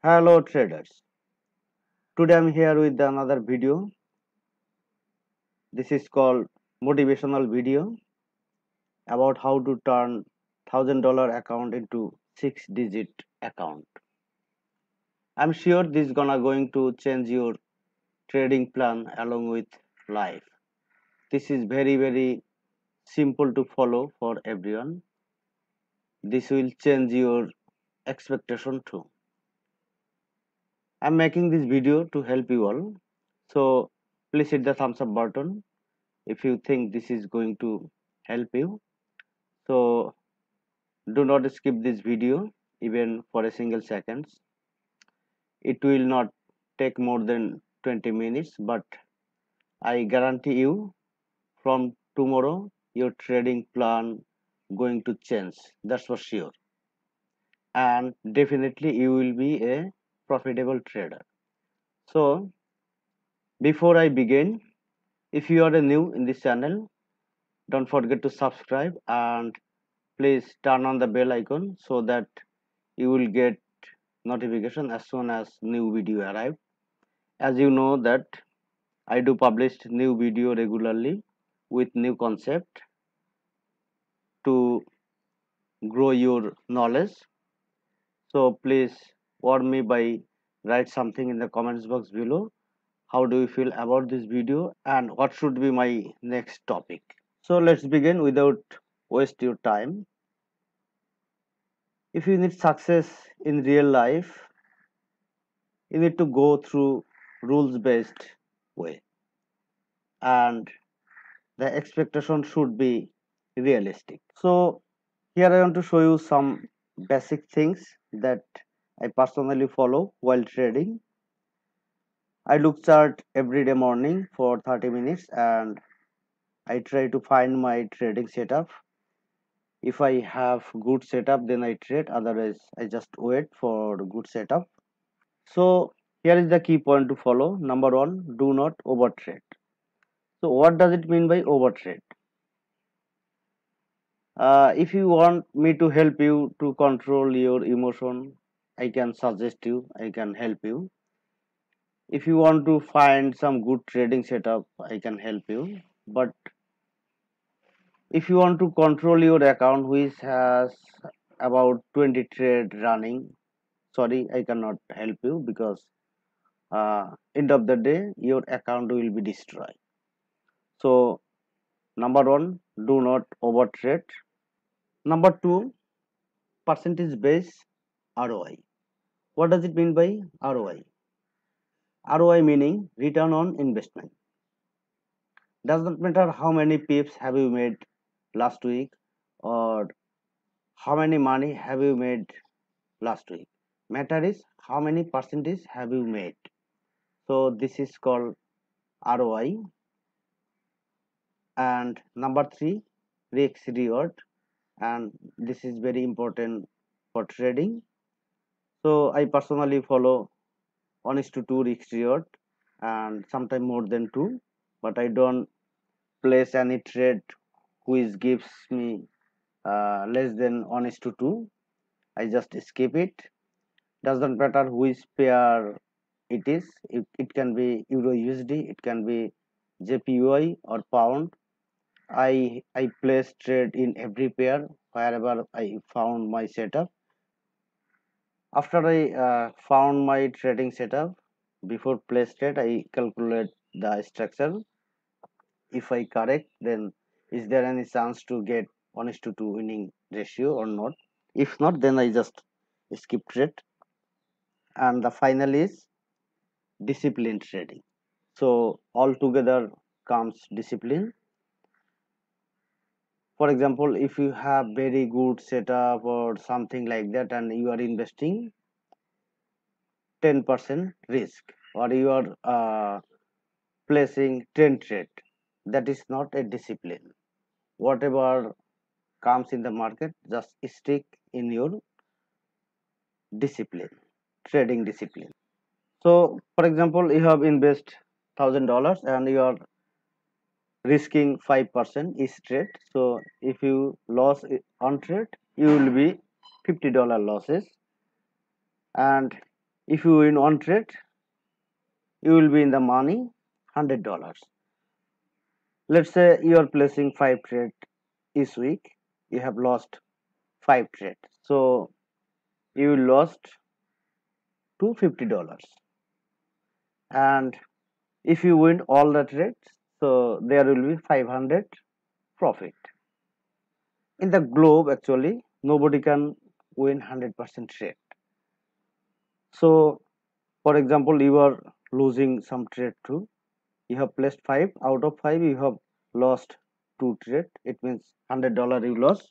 Hello traders. Today I'm here with another video. This is called motivational video about how to turn $1,000 account into 6-digit account. I'm sure this is going to change your trading plan along with life. This is very simple to follow for everyone. This will change your expectation too. I'm making this video to help you all. So please hit the thumbs up button if you think this is going to help you. So do not skip this video even for a single seconds. It will not take more than 20 minutes, but I guarantee you from tomorrow your trading plan going to change. That's for sure. And definitely you will be a profitable trader. So before I begin, if you are new in this channel, don't forget to subscribe and please turn on the bell icon so that you will get notification as soon as new video arrive. As you know that I do publish new video regularly with new concept to grow your knowledge. So please warn me by write something in the comments box below. How do you feel about this video and what should be my next topic? So let's begin without waste your time. If you need success in real life, you need to go through rules based way, and the expectation should be realistic. So here I want to show you some basic things that I personally follow while trading. I look chart every day morning for 30 minutes and I try to find my trading setup. If I have good setup then I trade, otherwise I just wait for good setup. So here is the key point to follow. Number one, do not over trade. So what does it mean by over trade? If you want me to help you to control your emotion, I can suggest you, I can help you. If you want to find some good trading setup, I can help you. But if you want to control your account which has about 20 trade running, sorry, I cannot help you because end of the day your account will be destroyed. So number one, do not over trade. Number two, percentage based ROI. What does it mean by ROI? ROI meaning return on investment. Does not matter how many pips have you made last week or how many money have you made last week. Matter is how many percentage have you made. So this is called ROI. And number three, risk reward. And this is very important for trading. So I personally follow 1:2 risk reward and sometimes more than 2, but I don't place any trade which gives me less than 1:2. I just skip it. Doesn't matter which pair it is. It can be Euro USD, it can be JPY or pound. I place trade in every pair wherever I found my setup. After I found my trading setup, before place trade, I calculate the structure. If I correct, then is there any chance to get 1:2 winning ratio or not? If not, then I just skip trade. And the final is discipline trading. So all together comes discipline. For example, if you have very good setup or something like that and you are investing 10% risk, or you are placing 10 trade, that is not a discipline. Whatever comes in the market, just stick in your discipline, trading discipline. So for example, you have invest $1,000 and you are risking 5% each trade. So if you lose on trade, you will be $50 losses. And If you win one trade, you will be in the money $100. Let's say you are placing 5 trades each week. You have lost 5 trades, so you lost $250. And if you win all the trades, so there will be 500 profit. In the globe, actually, nobody can win 100% trade. So, for example, you are losing some trade too. You have placed 5 out of 5. You have lost 2 trade. It means $100 you lost,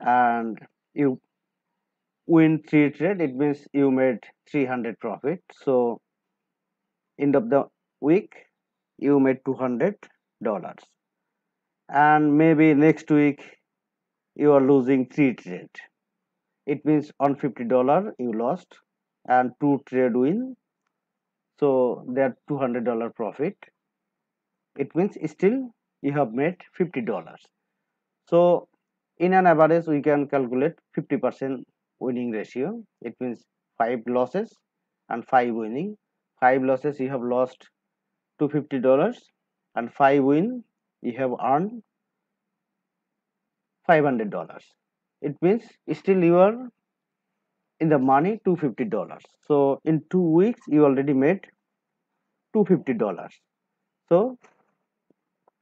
and you win 3 trade. It means you made 300 profit. So, end of the week, you made $200, and maybe next week you are losing 3 trade. It means on $50 you lost and 2 trade win, so there $200 profit. It means still you have made $50. So in an average we can calculate 50% winning ratio. It means 5 losses and 5 winning. 5 losses you have lost $250, and 5 win you have earned $500. It means still you are in the money $250. So in 2 weeks you already made $250. So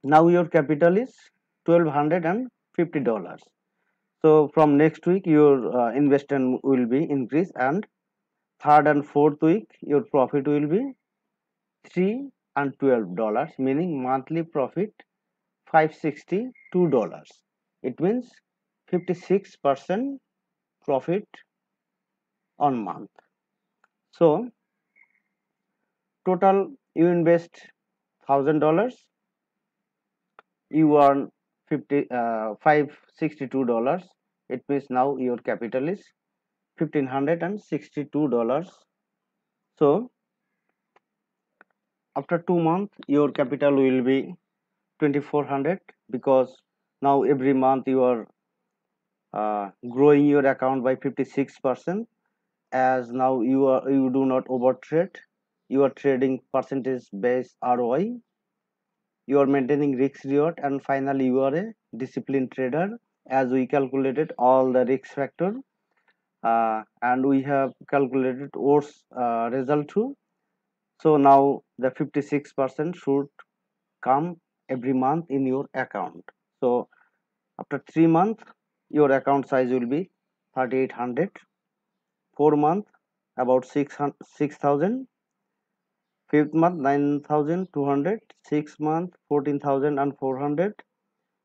now your capital is $1,250. So from next week your investment will be increased, and third and fourth week your profit will be $3 and $12, meaning monthly profit $562. It means 56% profit on month. So total you invest $1,000, you earn $562. It means now your capital is $1,562. So after 2 months your capital will be 2,400, because now every month you are growing your account by 56%, as now you do not over trade, you are trading percentage based ROI, you are maintaining risk reward, and finally you are a disciplined trader, as we calculated all the risk factor, and we have calculated O's result too. So now the 56% should come every month in your account. So after 3 months your account size will be 3,800, 4 months about 6,000, fifth month 9,200, 6 month 14,400,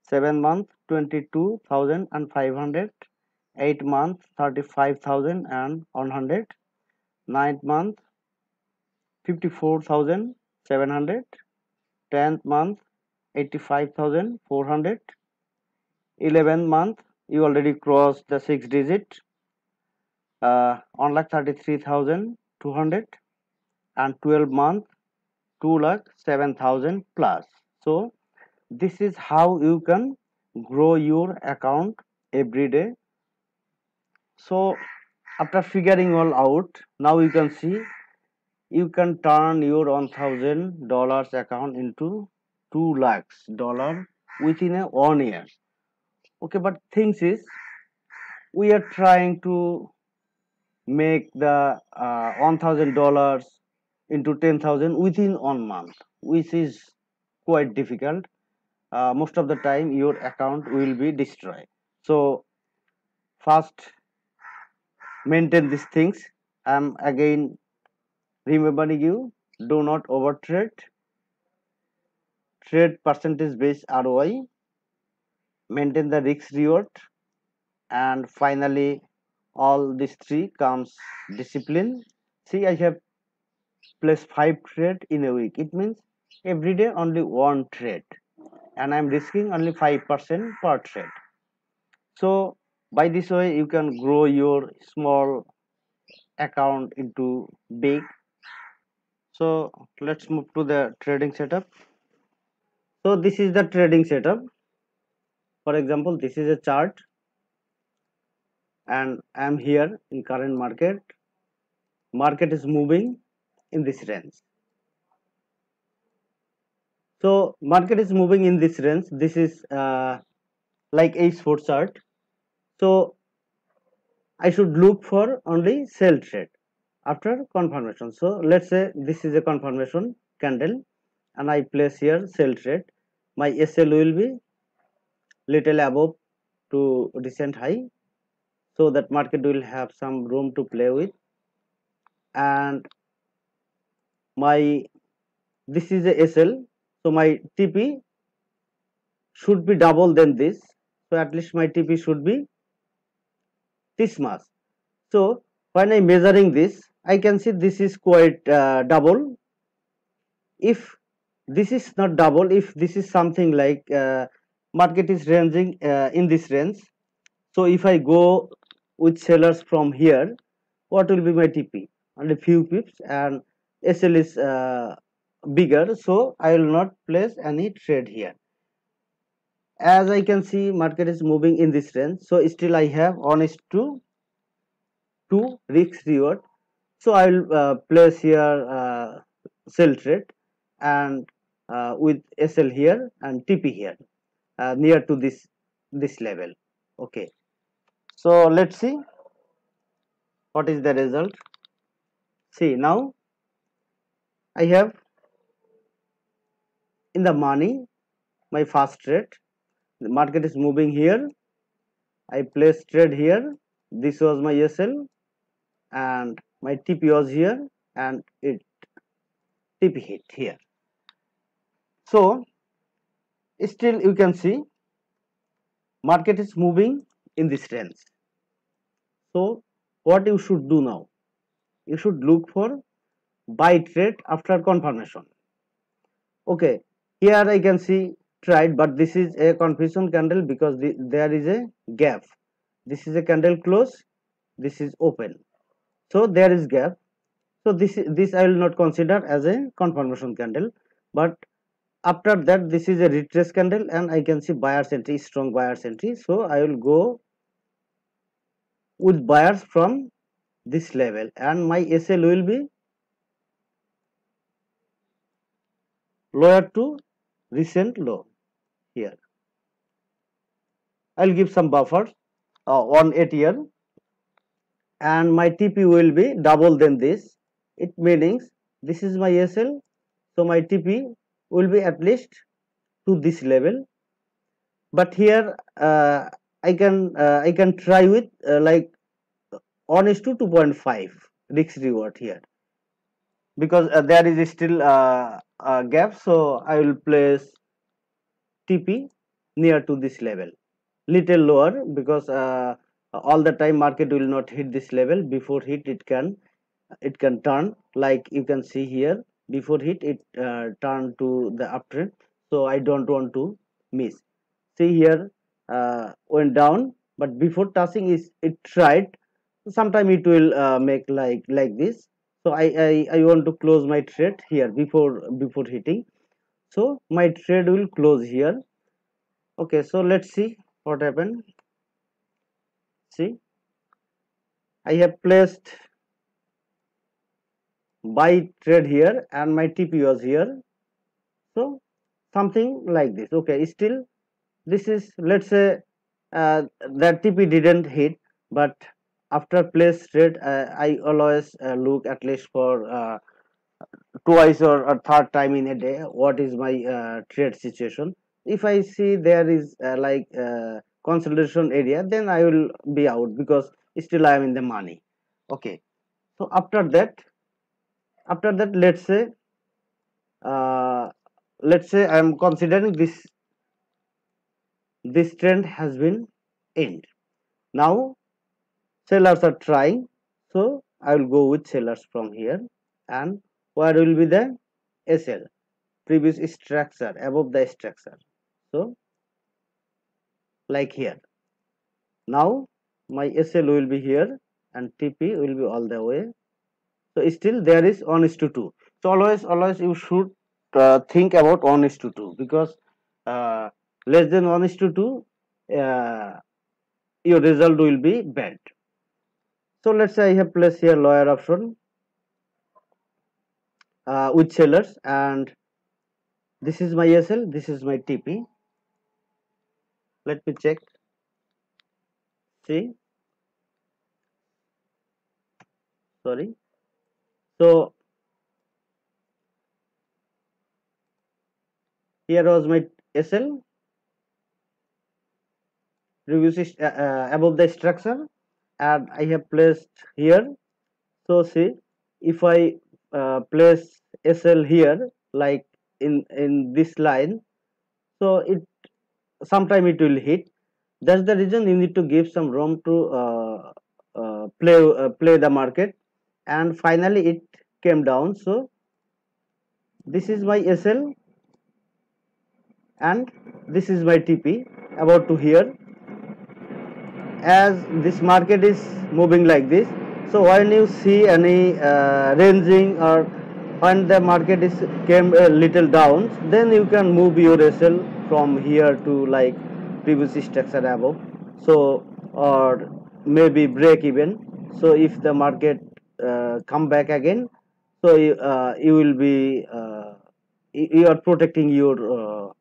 7 month 22,500, 8 month 35,100, ninth month 54,700, 10th month 85,400, 11th month you already crossed the 6 digit, on like 33,200, and 12 month 2,07,000 plus. So this is how you can grow your account every day. So after figuring all out, now you can see you can turn your $1,000 account into $2 lakhs within a 1 year. Okay, but things is we are trying to make the $1,000 into 10,000 within 1 month, which is quite difficult. Most of the time your account will be destroyed. So first maintain these things. I'm again remembering you, do not over trade, trade percentage based ROI, maintain the risk reward, and finally all these three comes discipline. See, I have placed 5 trade in a week. It means every day only 1 trade, and I'm risking only 5% per trade. So by this way you can grow your small account into big. So let's move to the trading setup. So this is the trading setup. For example, this is a chart, and I'm here in current market. market is moving in this range. So market is moving in this range. This is like H4 chart. So I should look for only sell trade after confirmation. So let's say this is a confirmation candle and I place here sell trade. My SL will be little above to recent high, so that market will have some room to play with. And my this is a SL, so my TP should be double than this. So at least my TP should be this much. So when I measuring this, I can see this is quite double. If this is not double, if this is something like market is ranging in this range, so if I go with sellers from here, what will be my TP? Only few pips, and SL is bigger, so I will not place any trade here. As I can see, market is moving in this range, so still I have 1:2 risk reward. So I will place here sell trade, and with SL here and TP here near to this level. Okay, so let's see what is the result. See, now I have in the money my first trade. The market is moving here. I place trade here. This was my SL, and my TP was here, and it TP hit here. So still you can see market is moving in this range. So what you should do now? You should look for buy trade after confirmation. Okay, here I can see tried, but this is a confusion candle because there is a gap. This is a candle close, this is open, so there is gap. So this I will not consider as a confirmation candle, but after that this is a retrace candle and I can see buyers entry, strong buyers entry. So I will go with buyers from this level, and my SL will be lower to recent low here. I'll give some buffer on 8 year, and my TP will be double than this. It means this is my SL, so my TP will be at least to this level. But here I can try with like 1:2.5 risk reward here, because there is still a gap. So I will place TP near to this level, little lower, because all the time market will not hit this level. Before hit it can turn, like you can see here. Before hit it turn to the uptrend, so I don't want to miss. See here, went down, but before touching is it tried. Sometime it will make like this. So I want to close my trade here before hitting. So my trade will close here. Okay, so let's see what happened. See, I have placed buy trade here and my TP was here. So something like this. Okay, still this is, let's say that TP didn't hit, but after place trade I always look at least for twice or third time in a day what is my trade situation. If I see there is consolidation area, then I will be out because still I am in the money. Okay, so after that uh, let's say I am considering this trend has been end. Now sellers are trying, so I will go with sellers from here. And where will be the SL, previous structure, above the structure, so like here. Now my SL will be here and TP will be all the way. So still there is 1:2. So always you should think about 1:2, because uh, less than 1:2 uh, your result will be bad. So let's say I have placed here lower option with sellers, and this is my SL, this is my TP. Let me check. See, sorry. So here was my SL previous above the structure, and I have placed here. So see, if I place SL here, like in this line, so it sometime it will hit. That's the reason you need to give some room to play the market, and finally it came down. So this is my SL and this is my TP about to here. As this market is moving like this, so when you see any ranging, or when the market is came a little down, then you can move your SL from here to like previous structure above, so or maybe break even. So if the market come back again, so you will be you are protecting your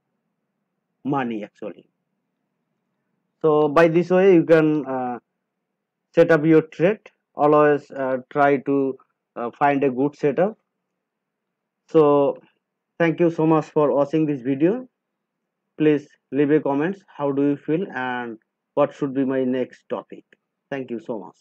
money actually. So by this way you can set up your trade. Always try to find a good setup. So thank you so much for watching this video. Please leave a comments how do you feel and what should be my next topic. Thank you so much.